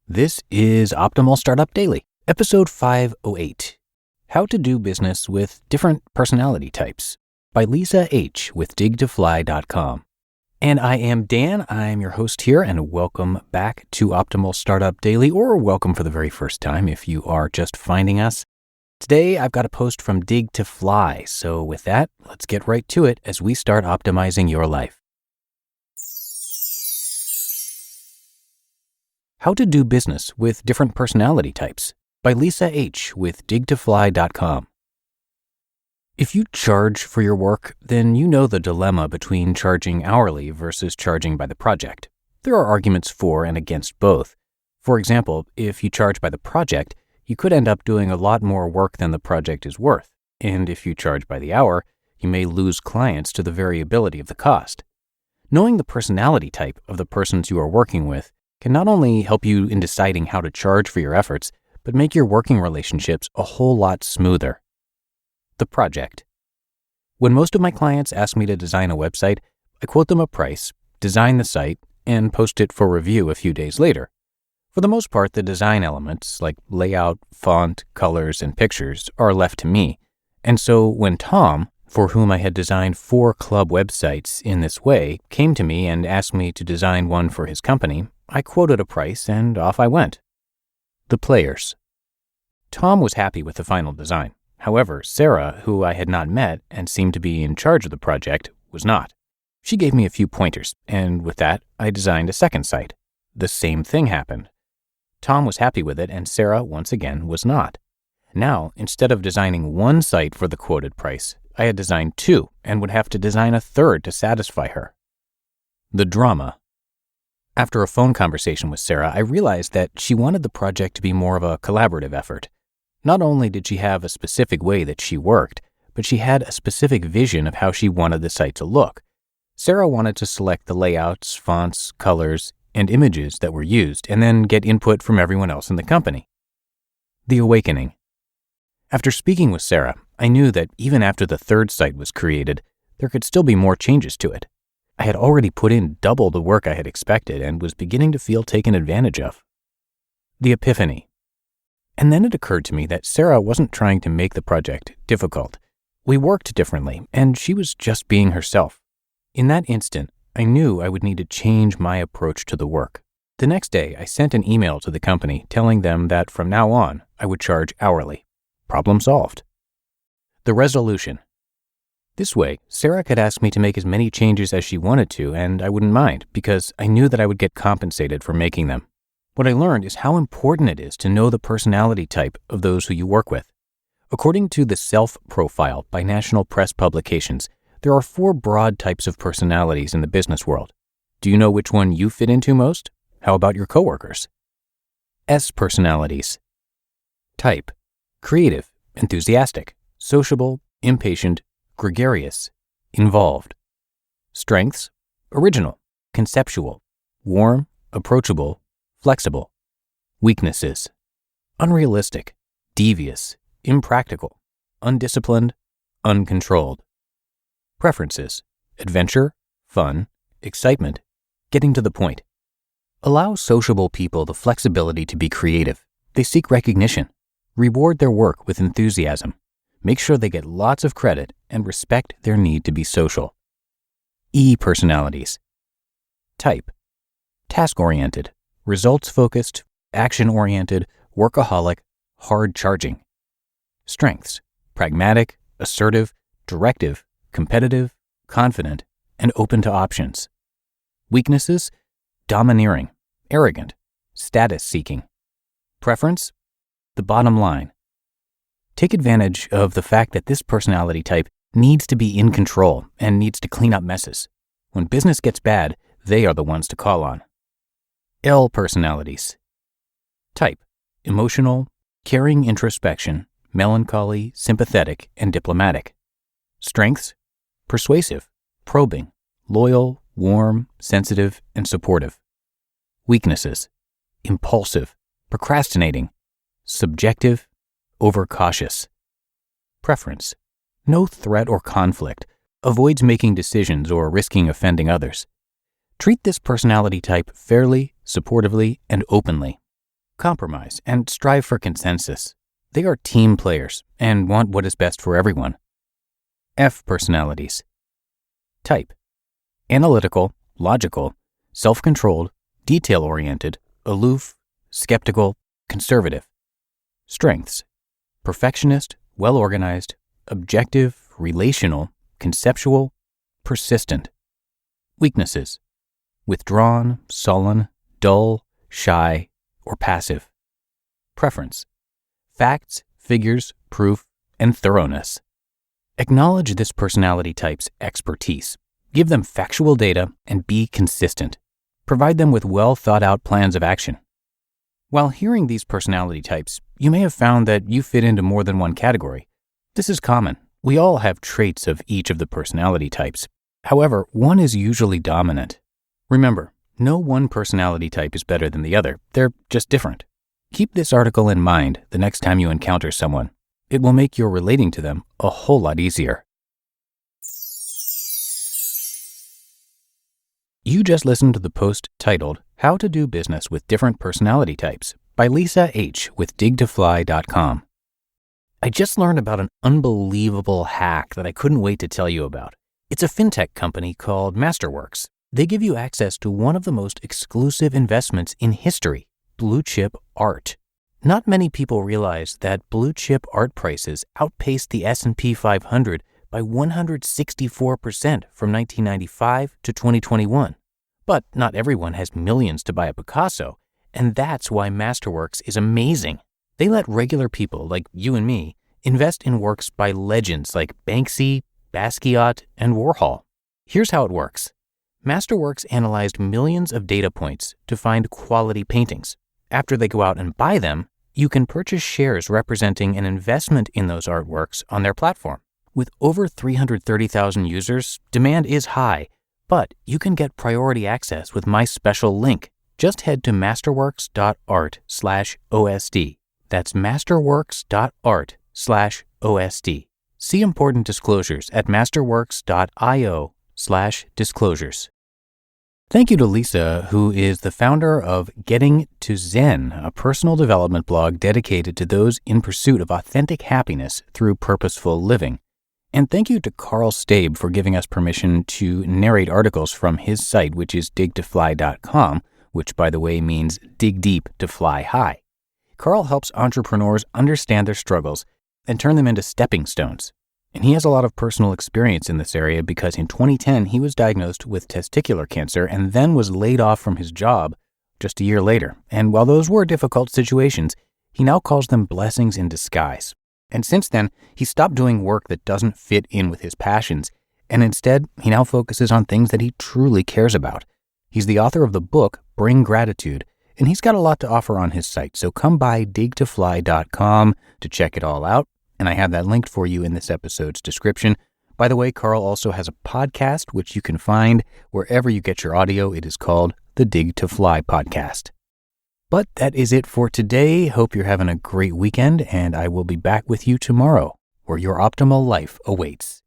This is Optimal Startup Daily, episode 508, How to Do Business with Different Personality Types, by Lisa H. with digtofly.com. And I am Dan, I'm your host here, and welcome back to Optimal Startup Daily, or welcome for the very first time if you are just finding us. Today, I've got a post from Dig to Fly, so with that, let's get right to it as we start optimizing your life. How to Do Business with Different Personality Types, by Lisa H. with digtofly.com. If you charge for your work, then you know the dilemma between charging hourly versus charging by the project. There are arguments for and against both. For example, if you charge by the project, you could end up doing a lot more work than the project is worth. And if you charge by the hour, you may lose clients to the variability of the cost. Knowing the personality type of the persons you are working with can not only help you in deciding how to charge for your efforts, but make your working relationships a whole lot smoother. The project. When most of my clients ask me to design a website, I quote them a price, design the site, and post it for review a few days later. For the most part, the design elements, like layout, font, colors, and pictures, are left to me. And so when Tom, for whom I had designed 4 club websites in this way, came to me and asked me to design one for his company, I quoted a price and off I went. The players. Tom was happy with the final design. However, Sarah, who I had not met and seemed to be in charge of the project, was not. She gave me a few pointers, and with that, I designed a second site. The same thing happened. Tom was happy with it, and Sarah, once again, was not. Now, instead of designing one site for the quoted price, I had designed 2 and would have to design a third to satisfy her. The drama. After a phone conversation with Sarah, I realized that she wanted the project to be more of a collaborative effort. Not only did she have a specific way that she worked, but she had a specific vision of how she wanted the site to look. Sarah wanted to select the layouts, fonts, colors, and images that were used, and then get input from everyone else in the company. The awakening. After speaking with Sarah, I knew that even after the third site was created, there could still be more changes to it. I had already put in double the work I had expected and was beginning to feel taken advantage of. The epiphany. And then it occurred to me that Sarah wasn't trying to make the project difficult. We worked differently, and she was just being herself. In that instant, I knew I would need to change my approach to the work. The next day, I sent an email to the company telling them that from now on, I would charge hourly. Problem solved. The resolution. This way, Sarah could ask me to make as many changes as she wanted to, and I wouldn't mind because I knew that I would get compensated for making them. What I learned is how important it is to know the personality type of those who you work with. According to the Self Profile by National Press Publications, there are 4 broad types of personalities in the business world. Do you know which one you fit into most? How about your coworkers? S personalities. Type: creative, enthusiastic, sociable, impatient, gregarious, involved. Strengths: original, conceptual, warm, approachable, flexible. Weaknesses: unrealistic, devious, impractical, undisciplined, uncontrolled. Preferences: adventure, fun, excitement, getting to the point. Allow sociable people the flexibility to be creative. They seek recognition. Reward their work with enthusiasm. Make sure they get lots of credit and respect their need to be social. E personalities. Type: task-oriented, results-focused, action-oriented, workaholic, hard-charging. Strengths: pragmatic, assertive, directive, competitive, confident, and open to options. Weaknesses: domineering, arrogant, status-seeking. Preference: the bottom line. Take advantage of the fact that this personality type needs to be in control and needs to clean up messes. When business gets bad, they are the ones to call on. L personalities. Type: emotional, caring introspection, melancholy, sympathetic, and diplomatic. Strengths: persuasive, probing, loyal, warm, sensitive, and supportive. Weaknesses: impulsive, procrastinating, subjective, overcautious. Preference: no threat or conflict, avoids making decisions or risking offending others. Treat this personality type fairly, supportively, and openly. compromise and strive for consensus. They are team players and want what is best for everyone. F personalities. Type: analytical, logical, self-controlled, detail-oriented, aloof, skeptical, conservative. Strengths: perfectionist, well-organized, objective, relational, conceptual, persistent. Weaknesses: withdrawn, sullen, dull, shy, or passive. Preference: facts, figures, proof, and thoroughness. Acknowledge this personality type's expertise. Give them factual data and be consistent. Provide them with well-thought-out plans of action. While hearing these personality types, you may have found that you fit into more than one category. This is common. We all have traits of each of the personality types. However, one is usually dominant. Remember, no one personality type is better than the other. They're just different. Keep this article in mind the next time you encounter someone. It will make your relating to them a whole lot easier. You just listened to the post titled How to Do Business with Different Personality Types by Lisa H. with digtofly.com. I just learned about an unbelievable hack that I couldn't wait to tell you about. It's a fintech company called Masterworks. They give you access to one of the most exclusive investments in history, blue chip art. Not many people realize that blue chip art prices outpaced the S&P 500 by 164% from 1995 to 2021. But not everyone has millions to buy a Picasso, and that's why Masterworks is amazing. They let regular people like you and me invest in works by legends like Banksy, Basquiat, and Warhol. Here's how it works. Masterworks analyzed millions of data points to find quality paintings. After they go out and buy them, you can purchase shares representing an investment in those artworks on their platform. With over 330,000 users, demand is high, but you can get priority access with my special link. Just head to masterworks.art/OSD. That's masterworks.art/OSD. See important disclosures at masterworks.io/disclosures. Thank you to Lisa, who is the founder of Getting to Zen, a personal development blog dedicated to those in pursuit of authentic happiness through purposeful living. And thank you to Karl Staib for giving us permission to narrate articles from his site, which is digtofly.com, which, by the way, means dig deep to fly high. Karl helps entrepreneurs understand their struggles and turn them into stepping stones. And he has a lot of personal experience in this area because in 2010, he was diagnosed with testicular cancer and then was laid off from his job just a year later. And while those were difficult situations, he now calls them blessings in disguise. And since then, he stopped doing work that doesn't fit in with his passions. And instead, he now focuses on things that he truly cares about. He's the author of the book, Bring Gratitude, and he's got a lot to offer on his site. So come by digtofly.com to check it all out. And I have that linked for you in this episode's description. By the way, Karl also has a podcast, which you can find wherever you get your audio. It is called the Dig to Fly Podcast. But that is it for today. Hope you're having a great weekend, and I will be back with you tomorrow, where your optimal life awaits.